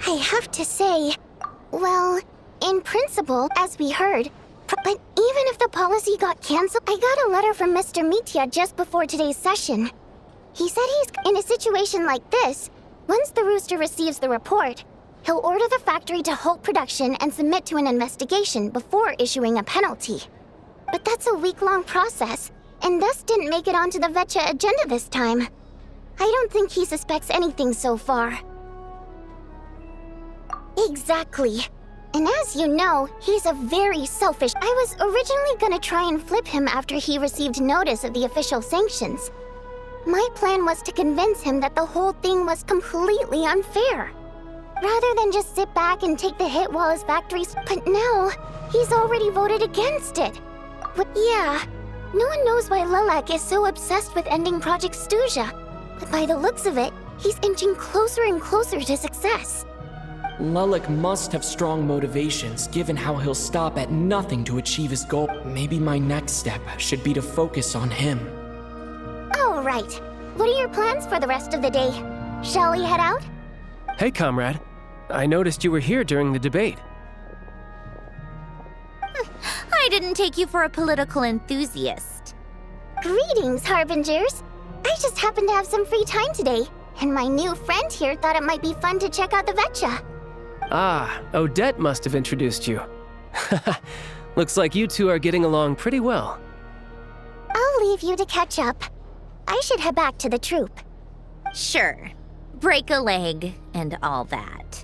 I have to say, well, in principle, as we heard, but even if the policy got cancelled, I got a letter from Mr. Mitya just before today's session. He said he's in a situation like this. Once the rooster receives the report, he'll order the factory to halt production and submit to an investigation before issuing a penalty. But that's a week-long process, and thus didn't make it onto the Vetcha agenda this time. I don't think he suspects anything so far. Exactly. And as you know, he's a very selfish... I was originally gonna try and flip him after he received notice of the official sanctions. My plan was to convince him that the whole thing was completely unfair, rather than just sit back and take the hit while his factories... But now, he's already voted against it. But yeah, no one knows why Lilac is so obsessed with ending Project Stuja. But by the looks of it, he's inching closer and closer to success. Lilac must have strong motivations, given how he'll stop at nothing to achieve his goal. Maybe my next step should be to focus on him. All right. What are your plans for the rest of the day? Shall we head out? Hey, comrade. I noticed you were here during the debate. I didn't take you for a political enthusiast. Greetings, Harbingers. I just happened to have some free time today, and my new friend here thought it might be fun to check out the Vetcha. Ah, Odette must have introduced you. Looks like you two are getting along pretty well. I'll leave you to catch up. I should head back to the troop. Sure. Break a leg and all that.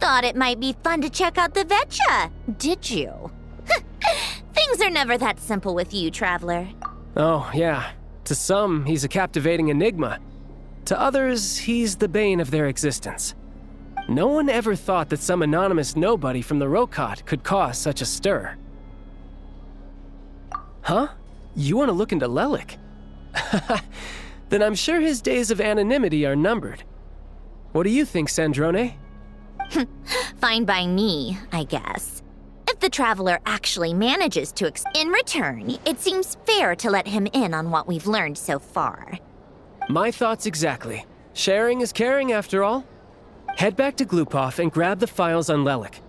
Thought it might be fun to check out the Vetcha, did you? Things are never that simple with you, Traveler. Oh, yeah. To some, he's a captivating enigma. To others, he's the bane of their existence. No one ever thought that some anonymous nobody from the Rokot could cause such a stir. Huh? You want to look into Lelik? Then I'm sure his days of anonymity are numbered. What do you think, Sandrone? Fine by me, I guess. If the Traveler actually manages to in return, it seems fair to let him in on what we've learned so far. My thoughts exactly. Sharing is caring, after all. Head back to Glupov and grab the files on Lelik.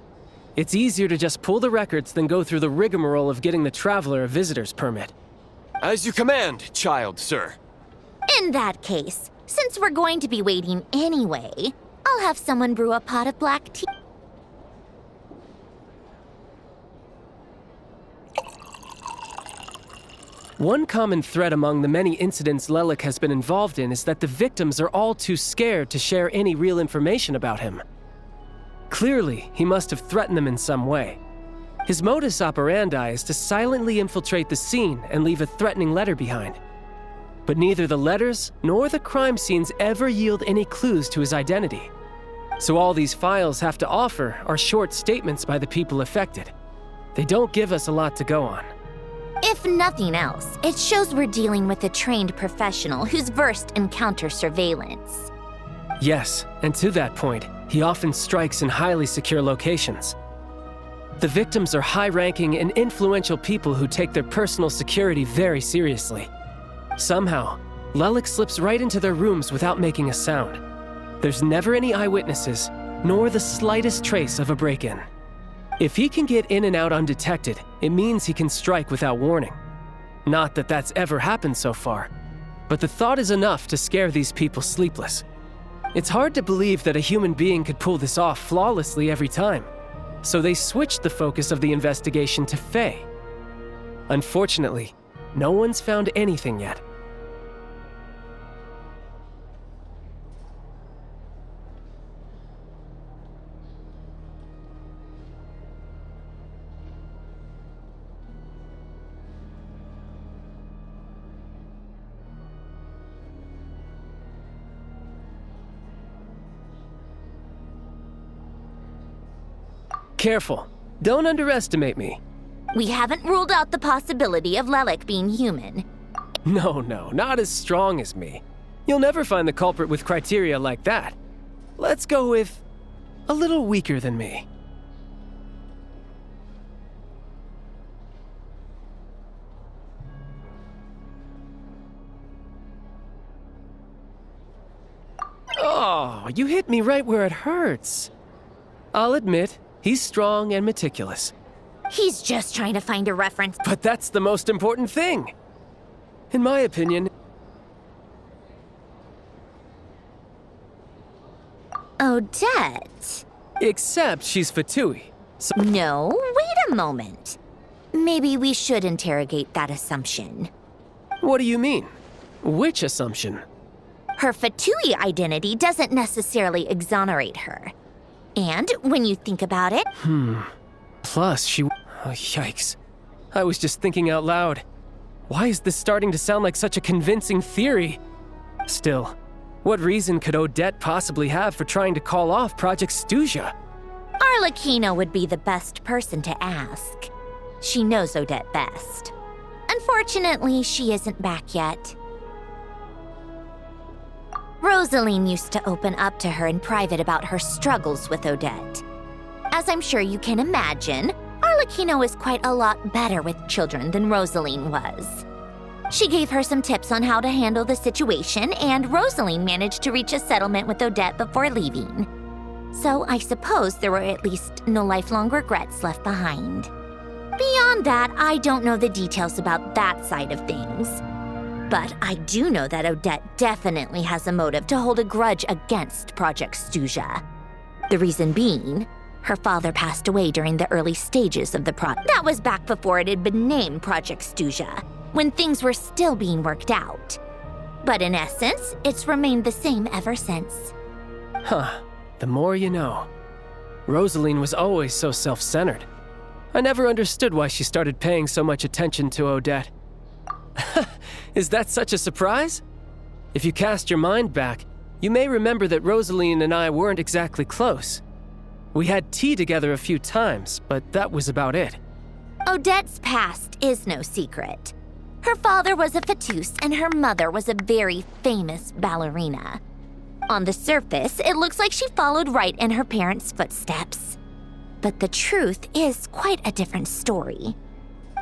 It's easier to just pull the records than go through the rigmarole of getting the Traveler a visitor's permit. As you command, child, sir. In that case, since we're going to be waiting anyway, I'll have someone brew a pot of black tea. One common thread among the many incidents Lelik has been involved in is that the victims are all too scared to share any real information about him. Clearly, he must have threatened them in some way. His modus operandi is to silently infiltrate the scene and leave a threatening letter behind. But neither the letters nor the crime scenes ever yield any clues to his identity. So all these files have to offer are short statements by the people affected. They don't give us a lot to go on. If nothing else, it shows we're dealing with a trained professional who's versed in counter-surveillance. Yes, and to that point, he often strikes in highly secure locations. The victims are high-ranking and influential people who take their personal security very seriously. Somehow, Lelik slips right into their rooms without making a sound. There's never any eyewitnesses, nor the slightest trace of a break-in. If he can get in and out undetected, it means he can strike without warning. Not that that's ever happened so far, but the thought is enough to scare these people sleepless. It's hard to believe that a human being could pull this off flawlessly every time, so they switched the focus of the investigation to Faye. Unfortunately, no one's found anything yet. Careful. Don't underestimate me. We haven't ruled out the possibility of Lelik being human. No, not as strong as me. You'll never find the culprit with criteria like that. Let's go with a little weaker than me. Oh, you hit me right where it hurts. I'll admit, he's strong and meticulous. He's just trying to find a reference. But that's the most important thing. In my opinion... Odette. Except she's Fatui. So No, wait a moment. Maybe we should interrogate that assumption. what do you mean? Which assumption? Her Fatui identity doesn't necessarily exonerate her. And when you think about it, Plus, she... Oh, yikes. I was just thinking out loud. Why is this starting to sound like such a convincing theory? Still, what reason could Odette possibly have for trying to call off Project Stuja? Arlecchino would be the best person to ask. She knows Odette best. Unfortunately, she isn't back yet. Rosaline used to open up to her in private about her struggles with Odette. As I'm sure you can imagine, Arlecchino is quite a lot better with children than Rosaline was. She gave her some tips on how to handle the situation, and Rosaline managed to reach a settlement with Odette before leaving. So I suppose there were at least no lifelong regrets left behind. Beyond that, I don't know the details about that side of things. But I do know that Odette definitely has a motive to hold a grudge against Project Stuja. The reason being, her father passed away during the early stages of the project. That was back before it had been named Project Stuja, when things were still being worked out. But in essence, it's remained the same ever since. Huh. The more you know. Rosaline was always so self-centered. I never understood why she started paying so much attention to Odette. Is that such a surprise? If you cast your mind back, you may remember that Rosaline and I weren't exactly close. We had tea together a few times, but that was about it. Odette's past is no secret. Her father was a fatus and her mother was a very famous ballerina. On the surface, it looks like she followed right in her parents' footsteps. But the truth is quite a different story.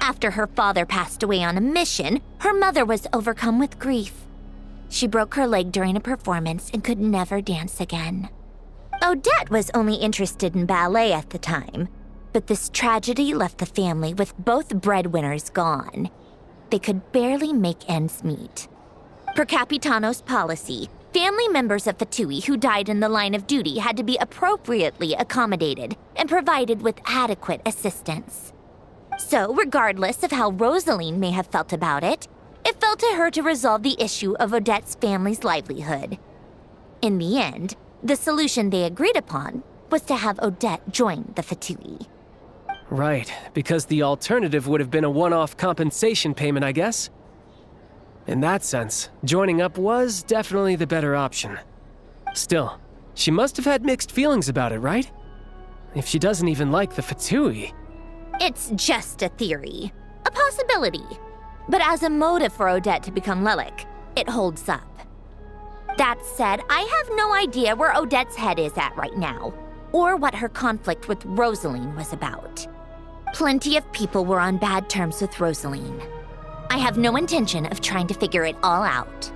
After her father passed away on a mission, her mother was overcome with grief. She broke her leg during a performance and could never dance again. Odette was only interested in ballet at the time, but this tragedy left the family with both breadwinners gone. They could barely make ends meet. Per Capitano's policy, family members of Fatui who died in the line of duty had to be appropriately accommodated and provided with adequate assistance. So, regardless of how Rosaline may have felt about it, it fell to her to resolve the issue of Odette's family's livelihood. In the end, the solution they agreed upon was to have Odette join the Fatui. Right, because the alternative would have been a one-off compensation payment, I guess. In that sense, joining up was definitely the better option. Still, she must have had mixed feelings about it, right? If she doesn't even like the Fatui... It's just a theory, a possibility. But as a motive for Odette to become Lilac, it holds up. That said, I have no idea where Odette's head is at right now, or what her conflict with Rosaline was about. Plenty of people were on bad terms with Rosaline. I have no intention of trying to figure it all out.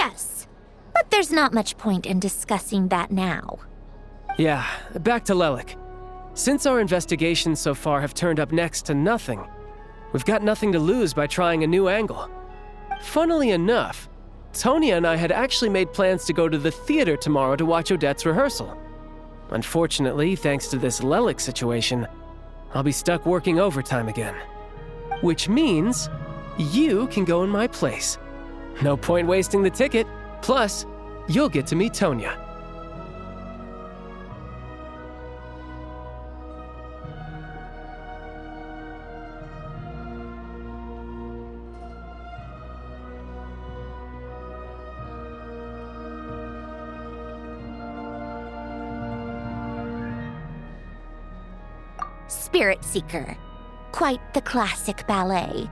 Yes, but there's not much point in discussing that now. Yeah, back to Lelik. Since our investigations so far have turned up next to nothing, we've got nothing to lose by trying a new angle. Funnily enough, Tonya and I had actually made plans to go to the theater tomorrow to watch Odette's rehearsal. Unfortunately, thanks to this Lelik situation, I'll be stuck working overtime again. Which means you can go in my place. No point wasting the ticket. Plus, you'll get to meet Tonya. Spirit Seeker. Quite the classic ballet.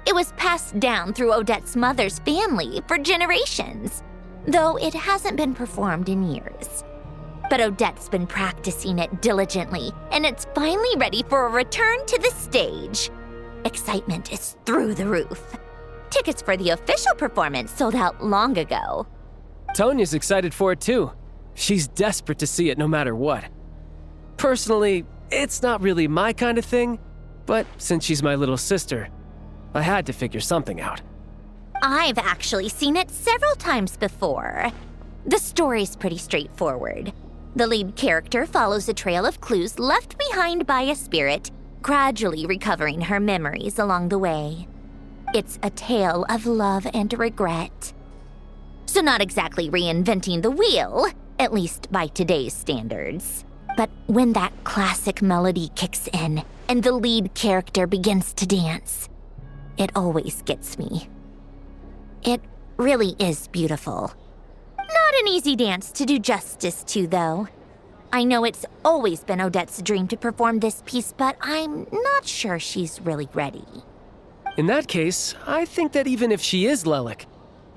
It was passed down through Odette's mother's family for generations, though it hasn't been performed in years. But Odette's been practicing it diligently, and it's finally ready for a return to the stage. Excitement is through the roof. Tickets for the official performance sold out long ago. Tonya's excited for it too. She's desperate to see it no matter what. Personally, it's not really my kind of thing, but since she's my little sister, I had to figure something out. I've actually seen it several times before. The story's pretty straightforward. The lead character follows a trail of clues left behind by a spirit, gradually recovering her memories along the way. It's a tale of love and regret. So not exactly reinventing the wheel, at least by today's standards. But when that classic melody kicks in and the lead character begins to dance, it always gets me. It really is beautiful. Not an easy dance to do justice to, though. I know it's always been Odette's dream to perform this piece, but I'm not sure she's really ready. In that case, I think that even if she is Lelik,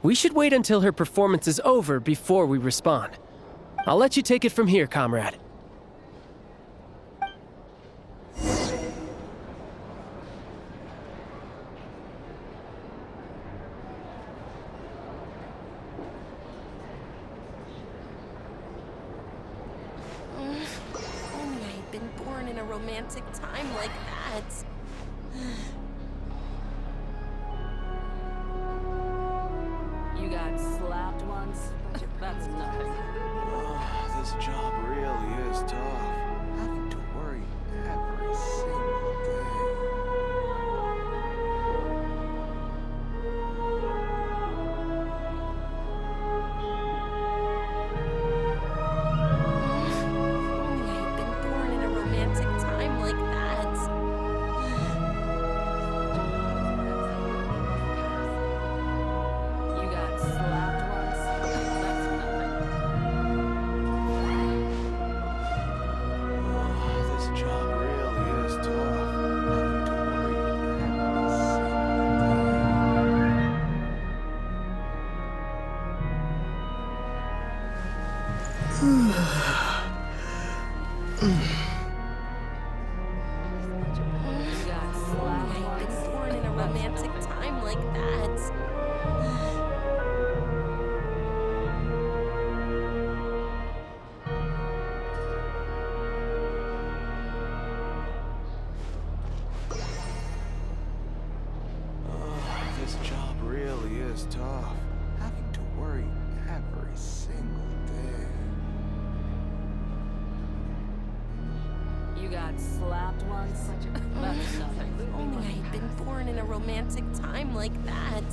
we should wait until her performance is over before we respond. I'll let you take it from here, comrade. Only I had been born in a romantic time like that. You got slapped once? That's nothing. This job really is tough. Having to worry every single day. Only I had been born in a romantic time like that. You got slapped once? That's nothing. This job really is tough. Having to worry every You got slapped once? I had been born in a romantic time like that. This job really is tough. Having to worry every single day. You got slapped once? That's nothing. Only I had been born in a romantic time like that.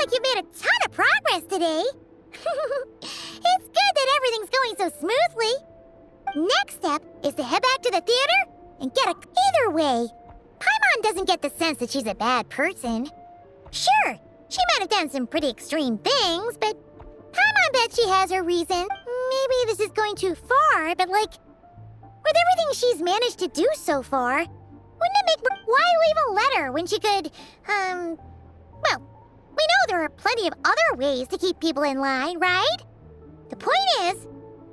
like you've made a ton of progress today. It's good that everything's going so smoothly. Next step is to head back to the theater and get a... Either way, Paimon doesn't get the sense that she's a bad person. Sure, she might have done some pretty extreme things, but Paimon bet she has her reason. Maybe this is going too far, but like, with everything she's managed to do so far, wouldn't it make... Why leave a letter when she could, well, we know there are plenty of other ways to keep people in line, right? The point is,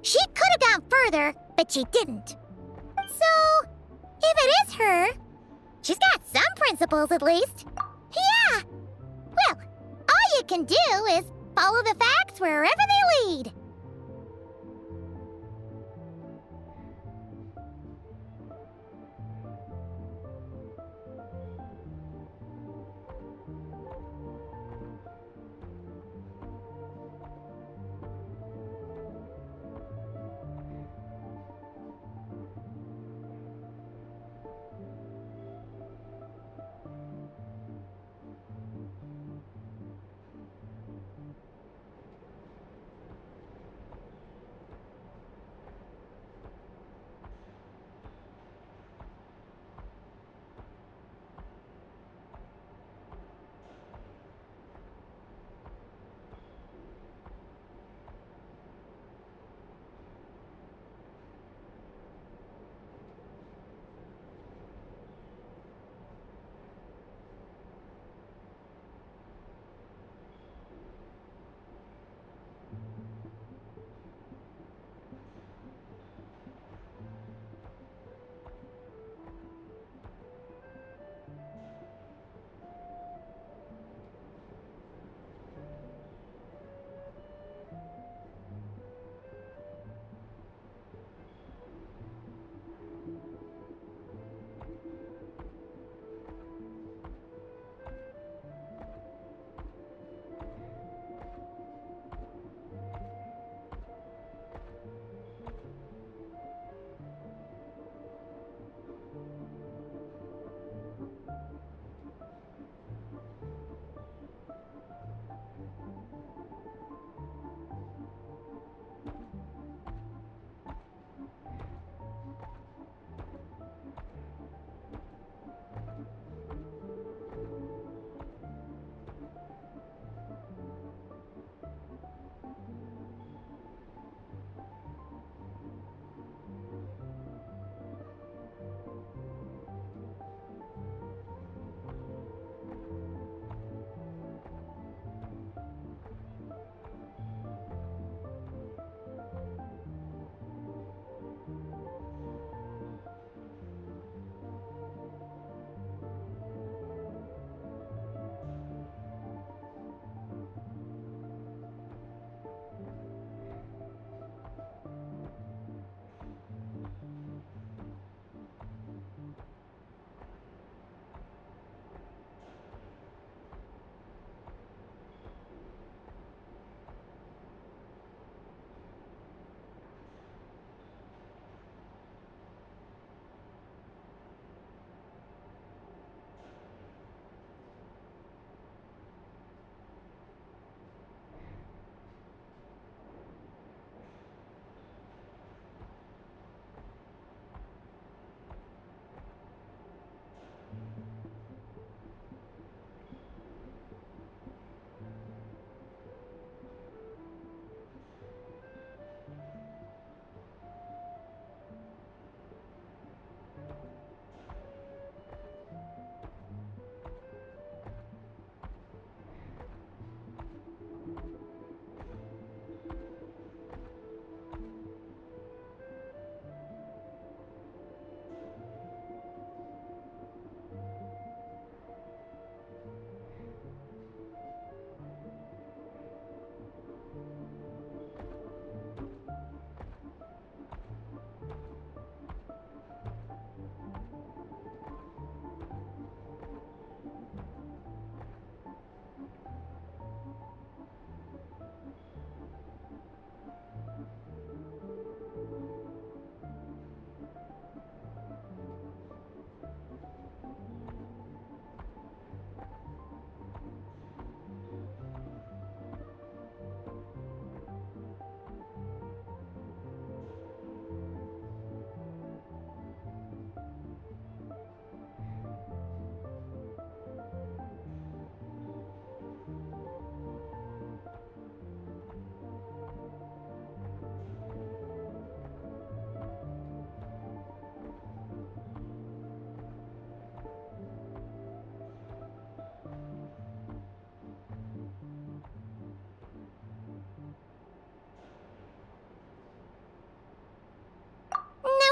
she could have gone further, but she didn't. So, if it is her, she's got some principles at least. Yeah! Well, all you can do is follow the facts wherever they lead.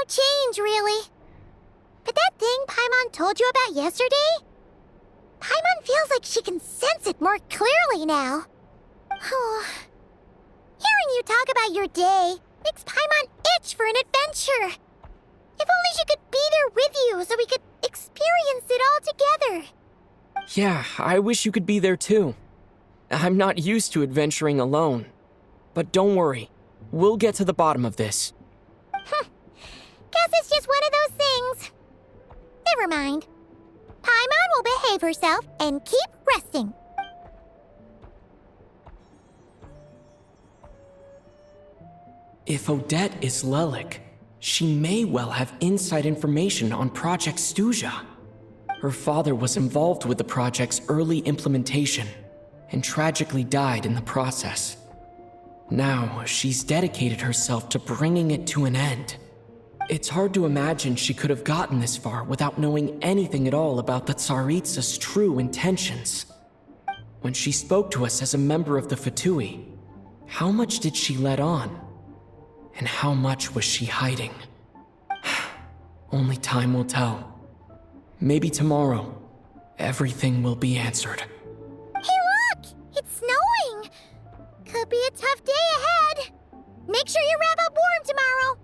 change, really. But that thing Paimon told you about yesterday? Paimon feels like she can sense it more clearly now. Hearing you talk about your day makes Paimon itch for an adventure. If only she could be there with you so we could experience it all together. Yeah, I wish you could be there too. I'm not used to adventuring alone. But don't worry, we'll get to the bottom of this. Guess it's just one of those things. Never mind. Paimon will behave herself and keep resting. If Odette is Lelik, she may well have inside information on Project Stuja. Her father was involved with the project's early implementation and tragically died in the process. Now, she's dedicated herself to bringing it to an end. It's hard to imagine she could have gotten this far without knowing anything at all about the Tsaritsa's true intentions. When she spoke to us as a member of the Fatui, how much did she let on? And how much was she hiding? Only time will tell. Maybe tomorrow, everything will be answered. Hey, look! It's snowing! Could be a tough day ahead. Make sure you wrap up warm tomorrow.